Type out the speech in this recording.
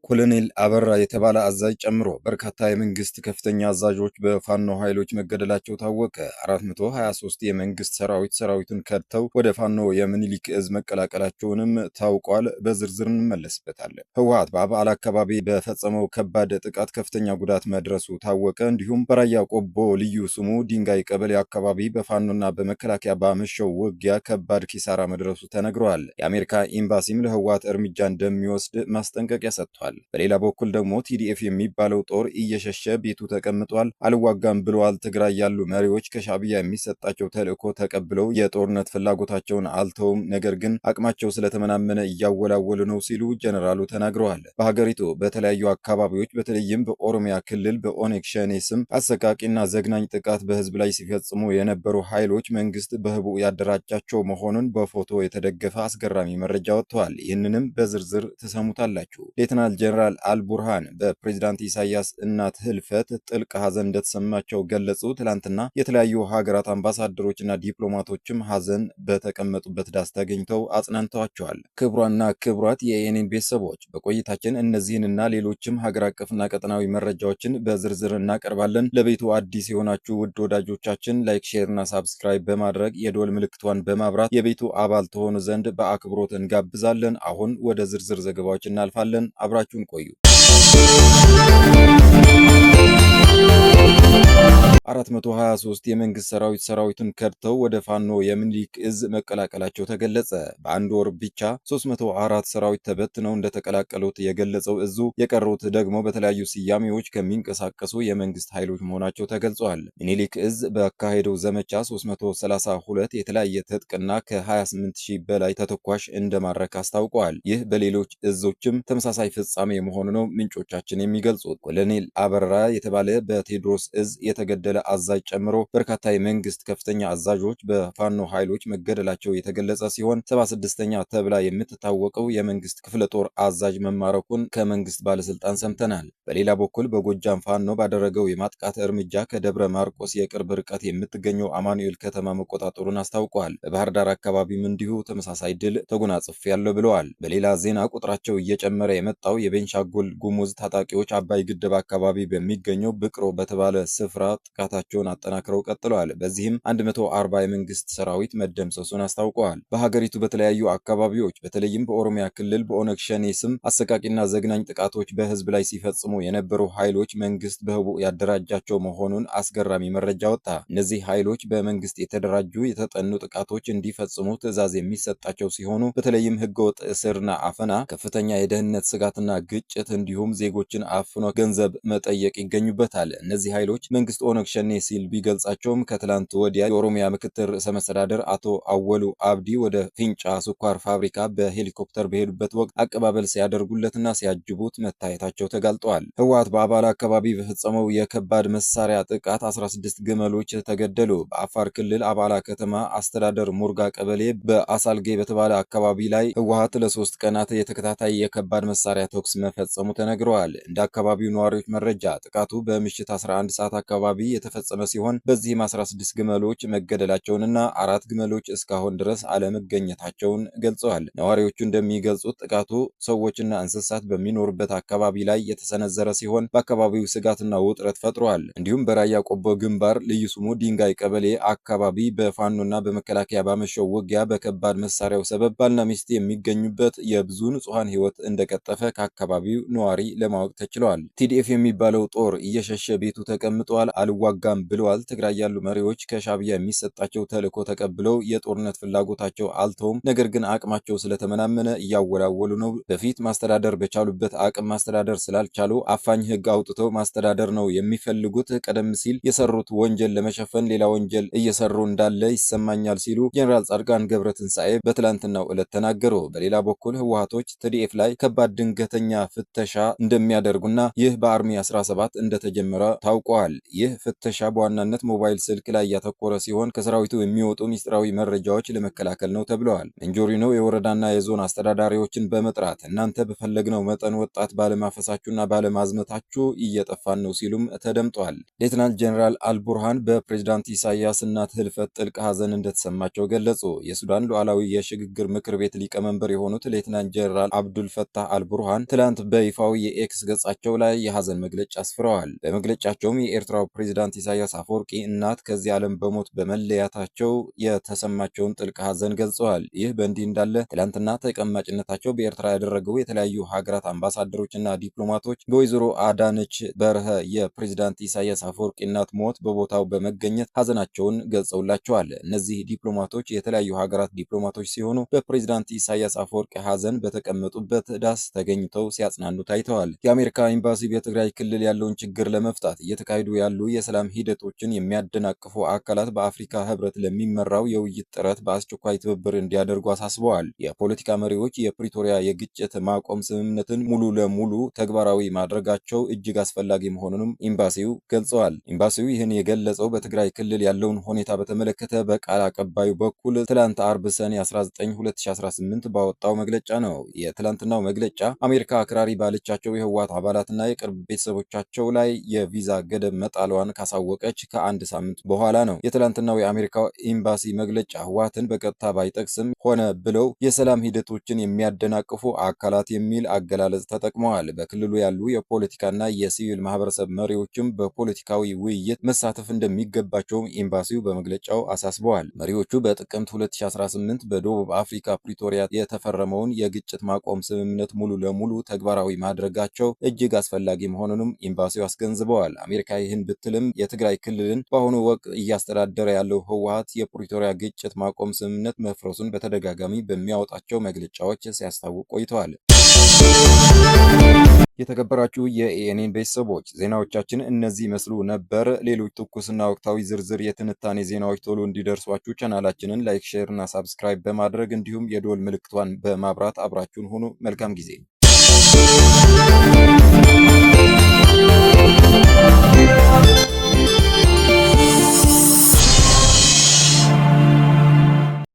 ኮሎኔል አበራ የተባለ አዛዥ ጨምሮ በርካታ የመንግስት ከፍተኛ አዛዦች በፋኖ ኃይሎች መገደላቸው ታወቀ። 423 የመንግስት ሰራዊቱን ከድተው ወደ ፋኖ የምኒልክ እዝ መቀላቀላቸውንም ታውቋል። በዝርዝር እንመለስበታለን። ህወሓት በአበዓላ አካባቢ በፈጸመው ከባድ ጥቃት ከፍተኛ ጉዳት መድረሱ ታወቀ። እንዲሁም በራያ ቆቦ ልዩ ስሙ ድንጋይ ቀበሌ አካባቢ በፋኖና በመከላከያ ባመሸው ውጊያ ከባድ ኪሳራ መድረሱ ተነግሯል። የአሜሪካ ኤምባሲም ለህወሓት እርምጃ እንደሚወስድ ማስጠንቀቂያ ሰጥቷል። በሌላ በኩል ደግሞ ቲዲኤፍ የሚባለው ጦር እየሸሸ ቤቱ ተቀምጧል፣ አልዋጋም ብለዋል። ትግራይ ያሉ መሪዎች ከሻዕቢያ የሚሰጣቸው ተልዕኮ ተቀብለው የጦርነት ፍላጎታቸውን አልተውም፣ ነገር ግን አቅማቸው ስለተመናመነ እያወላወሉ ነው ሲሉ ጀነራሉ ተናግረዋል። በሀገሪቱ በተለያዩ አካባቢዎች በተለይም በኦሮሚያ ክልል በኦነግ ሸኔ ስም አሰቃቂና ዘግናኝ ጥቃት በህዝብ ላይ ሲፈጽሙ የነበሩ ኃይሎች መንግስት በህቡ ያደራጃቸው መሆኑን በፎቶ የተደገፈ አስገራሚ መረጃ ወጥተዋል። ይህንንም በዝርዝር ትሰሙታላችሁ። ሌተናል ጀነራል አልቡርሃን በፕሬዝዳንት ኢሳያስ እናት ህልፈት ጥልቅ ሐዘን እንደተሰማቸው ገለጹ። ትላንትና የተለያዩ ሀገራት አምባሳደሮችና ዲፕሎማቶችም ሐዘን በተቀመጡበት ዳስ ተገኝተው አጽናንተዋቸዋል። ክቡራንና ክቡራት የኤኤንኤን ቤተሰቦች በቆይታችን እነዚህንና ሌሎችም ሀገር አቀፍና ቀጠናዊ መረጃዎችን በዝርዝር እናቀርባለን። ለቤቱ አዲስ የሆናችሁ ውድ ወዳጆቻችን ላይክ፣ ሼር እና ሳብስክራይብ በማድረግ የደወል ምልክቷን በማብራት የቤቱ አባል ተሆኑ ዘንድ በአክብሮት እንጋብዛለን። አሁን ወደ ዝርዝር ዘገባዎች እናልፋለን። አብራችሁን ቆዩ። 423 የመንግስት ሰራዊቱን ከድተው ወደ ፋኖ የምኒልክ እዝ መቀላቀላቸው ተገለጸ። በአንድ ወር ብቻ 304 ሰራዊት ተበትነው እንደተቀላቀሉት የገለጸው እዙ የቀሩት ደግሞ በተለያዩ ስያሜዎች ከሚንቀሳቀሱ የመንግስት ኃይሎች መሆናቸው ተገልጿል። ምኒልክ እዝ በአካሄደው ዘመቻ 332 የተለያየ ትጥቅና ከ28000 በላይ ተተኳሽ እንደማረክ አስታውቀዋል። ይህ በሌሎች እዞችም ተመሳሳይ ፍጻሜ መሆኑ ነው ምንጮቻችን የሚገልጹት። ኮሎኔል አበራ የተባለ በቴዎድሮስ እዝ የተገደለ አዛዥ ጨምሮ በርካታ የመንግስት ከፍተኛ አዛዦች በፋኖ ኃይሎች መገደላቸው የተገለጸ ሲሆን 76ኛ ተብላ የምትታወቀው የመንግስት ክፍለ ጦር አዛዥ መማረኩን ከመንግስት ባለስልጣን ሰምተናል። በሌላ በኩል በጎጃም ፋኖ ባደረገው የማጥቃት እርምጃ ከደብረ ማርቆስ የቅርብ ርቀት የምትገኘው አማኑኤል ከተማ መቆጣጠሩን አስታውቋል። በባህር ዳር አካባቢም እንዲሁ ተመሳሳይ ድል ተጎናጽፌያለሁ ብለዋል። በሌላ ዜና ቁጥራቸው እየጨመረ የመጣው የቤንሻንጉል ጉሙዝ ታጣቂዎች አባይ ግድብ አካባቢ በሚገኘው ብቅሮ በተባለ ስፍራ ጥቃታቸውን አጠናክረው ቀጥለዋል። በዚህም 140 የመንግስት ሰራዊት መደምሰሱን አስታውቀዋል። በሀገሪቱ በተለያዩ አካባቢዎች በተለይም በኦሮሚያ ክልል በኦነግ ሸኔ ስም አሰቃቂና ዘግናኝ ጥቃቶች በህዝብ ላይ ሲፈጽሙ የነበሩ ኃይሎች መንግስት በህቡ ያደራጃቸው መሆኑን አስገራሚ መረጃ ወጣ። እነዚህ ኃይሎች በመንግስት የተደራጁ የተጠኑ ጥቃቶች እንዲፈጽሙ ትዕዛዝ የሚሰጣቸው ሲሆኑ በተለይም ህገወጥ እስርና አፈና፣ ከፍተኛ የደህንነት ስጋትና ግጭት እንዲሁም ዜጎችን አፍኖ ገንዘብ መጠየቅ ይገኙበታል። እነዚህ ኃይሎች መንግስት ኦነግ ሸኔ ሲል ቢገልጻቸውም ከትላንት ወዲያ የኦሮሚያ ምክትል ርዕሰ መስተዳደር አቶ አወሉ አብዲ ወደ ፊንጫ ስኳር ፋብሪካ በሄሊኮፕተር በሄዱበት ወቅት አቀባበል ሲያደርጉለትና ሲያጅቡት መታየታቸው ተጋልጧል። ህወሓት በአበዓላ አካባቢ በፈጸመው የከባድ መሳሪያ ጥቃት 16 ግመሎች ተገደሉ። በአፋር ክልል አበዓላ ከተማ አስተዳደር ሙርጋ ቀበሌ በአሳልጌ በተባለ አካባቢ ላይ ህወሓት ለ3 ቀናት የተከታታይ የከባድ መሳሪያ ተኩስ መፈጸሙ ተነግረዋል። እንደ አካባቢው ነዋሪዎች መረጃ ጥቃቱ በምሽት 11 ሰዓት አካባቢ የተፈጸመ ሲሆን በዚህም 16 ግመሎች መገደላቸውንና 4 ግመሎች እስካሁን ድረስ አለመገኘታቸውን ገልጸዋል። ነዋሪዎቹ እንደሚገልጹት ጥቃቱ ሰዎችና እንስሳት በሚኖሩበት አካባቢ ላይ የተሰነዘረ ሲሆን በአካባቢው ስጋትና ውጥረት ፈጥሯል። እንዲሁም በራያ ቆቦ ግንባር ልዩ ስሙ ድንጋይ ቀበሌ አካባቢ በፋኖና በመከላከያ ባመሸው ውጊያ በከባድ መሳሪያው ሰበብ ባልና ሚስት የሚገኙበት የብዙ ንጹሐን ህይወት እንደቀጠፈ ከአካባቢው ነዋሪ ለማወቅ ተችሏል። ቲዲኤፍ የሚባለው ጦር እየሸሸ ቤቱ ተቀምጧል፣ አልዋጋም ብለዋል። ትግራይ ያሉ መሪዎች ከሻዕቢያ የሚሰጣቸው ተልዕኮ ተቀብለው የጦርነት ፍላጎታቸው አልተውም፣ ነገር ግን አቅማቸው ስለተመናመነ እያወላወሉ ነው። በፊት ማስተዳደር በቻሉበት አቅም ማስተዳደር ስላልቻሉ አፋኝ ህግ አውጥተው ማስተዳደር ነው የሚፈልጉት። ቀደም ሲል የሰሩት ወንጀል ለመሸፈን ሌላ ወንጀል እየሰሩ እንዳለ ይሰማኛል ሲሉ ጀነራል ጻድቃን ገብረትንሳኤ በትላንትናው ዕለት ተናገሩ። በሌላ በኩል ህወሓቶች ቲዲኤፍ ላይ ከባድ ድንገተኛ ፍተሻ እንደሚያደርጉና ይህ በአርሚ 17 እንደተጀመረ ታውቋል። ይህ ፍተሻ ፍተሻ በዋናነት ሞባይል ስልክ ላይ ያተኮረ ሲሆን ከሰራዊቱ የሚወጡ ሚስጥራዊ መረጃዎች ለመከላከል ነው ተብለዋል። ሜንጆሪኖ የወረዳና የዞን አስተዳዳሪዎችን በመጥራት እናንተ በፈለግነው መጠን ወጣት ባለማፈሳችሁና ባለማዝመታችሁ እየጠፋን ነው ሲሉም ተደምጧል። ሌትናንት ጀነራል አልቡርሃን በፕሬዝዳንት ኢሳያስ እናት ህልፈት ጥልቅ ሐዘን እንደተሰማቸው ገለጹ። የሱዳን ሉዓላዊ የሽግግር ምክር ቤት ሊቀመንበር የሆኑት ሌትናንት ጀነራል አብዱል ፈታህ አልቡርሃን ትላንት በይፋዊ የኤክስ ገጻቸው ላይ የሐዘን መግለጫ አስፍረዋል። በመግለጫቸውም የኤርትራው ፕሬዝዳንት ኢሳያስ አፈወርቂ እናት ከዚህ ዓለም በሞት በመለያታቸው የተሰማቸውን ጥልቅ ሐዘን ገልጸዋል። ይህ በእንዲህ እንዳለ ትላንትና ተቀማጭነታቸው በኤርትራ ያደረገው የተለያዩ ሀገራት አምባሳደሮችና ዲፕሎማቶች በወይዘሮ አዳነች በርሀ የፕሬዝዳንት ኢሳያስ አፈወርቂ እናት ሞት በቦታው በመገኘት ሐዘናቸውን ገልጸውላቸዋል። እነዚህ ዲፕሎማቶች የተለያዩ ሀገራት ዲፕሎማቶች ሲሆኑ በፕሬዝዳንት ኢሳያስ አፈወርቂ ሐዘን በተቀመጡበት ዳስ ተገኝተው ሲያጽናኑ ታይተዋል። የአሜሪካ ኤምባሲ በትግራይ ክልል ያለውን ችግር ለመፍታት እየተካሄዱ ያሉ የሰላም ሂደቶችን የሚያደናቅፉ አካላት በአፍሪካ ህብረት ለሚመራው የውይይት ጥረት በአስቸኳይ ትብብር እንዲያደርጉ አሳስበዋል። የፖለቲካ መሪዎች የፕሪቶሪያ የግጭት ማቆም ስምምነትን ሙሉ ለሙሉ ተግባራዊ ማድረጋቸው እጅግ አስፈላጊ መሆኑንም ኤምባሲው ገልጸዋል። ኤምባሲው ይህን የገለጸው በትግራይ ክልል ያለውን ሁኔታ በተመለከተ በቃል አቀባዩ በኩል ትላንት አርብ ሰኔ 19 2018 ባወጣው መግለጫ ነው። የትላንትናው መግለጫ አሜሪካ አክራሪ ባለቻቸው የህወሓት አባላትና የቅርብ ቤተሰቦቻቸው ላይ የቪዛ ገደብ መጣሏን ካሳወቀች ከአንድ ሳምንት በኋላ ነው። የትላንትናው የአሜሪካ ኤምባሲ መግለጫ ህወሓትን በቀጥታ ባይጠቅስም ሆነ ብለው የሰላም ሂደቶችን የሚያደናቅፉ አካላት የሚል አገላለጽ ተጠቅመዋል። በክልሉ ያሉ የፖለቲካና የሲቪል ማህበረሰብ መሪዎችም በፖለቲካዊ ውይይት መሳተፍ እንደሚገባቸውም ኤምባሲው በመግለጫው አሳስበዋል። መሪዎቹ በጥቅምት 2018 በደቡብ አፍሪካ ፕሪቶሪያ የተፈረመውን የግጭት ማቆም ስምምነት ሙሉ ለሙሉ ተግባራዊ ማድረጋቸው እጅግ አስፈላጊ መሆኑንም ኤምባሲው አስገንዝበዋል። አሜሪካ ይህን ብትልም የትግራይ ክልልን በአሁኑ ወቅት እያስተዳደረ ያለው ህወሓት የፕሪቶሪያ ግጭት ማቆም ስምምነት መፍረሱን በተደጋጋሚ በሚያወጣቸው መግለጫዎች ሲያስታውቅ ቆይተዋል። የተከበራችሁ የኤኤንኤን ቤተሰቦች ዜናዎቻችን እነዚህ ይመስሉ ነበር። ሌሎች ትኩስና ወቅታዊ ዝርዝር የትንታኔ ዜናዎች ቶሎ እንዲደርሷችሁ ቻናላችንን ላይክ፣ ሼር እና ሳብስክራይብ በማድረግ እንዲሁም የደወል ምልክቷን በማብራት አብራችሁን ሁኑ። መልካም ጊዜ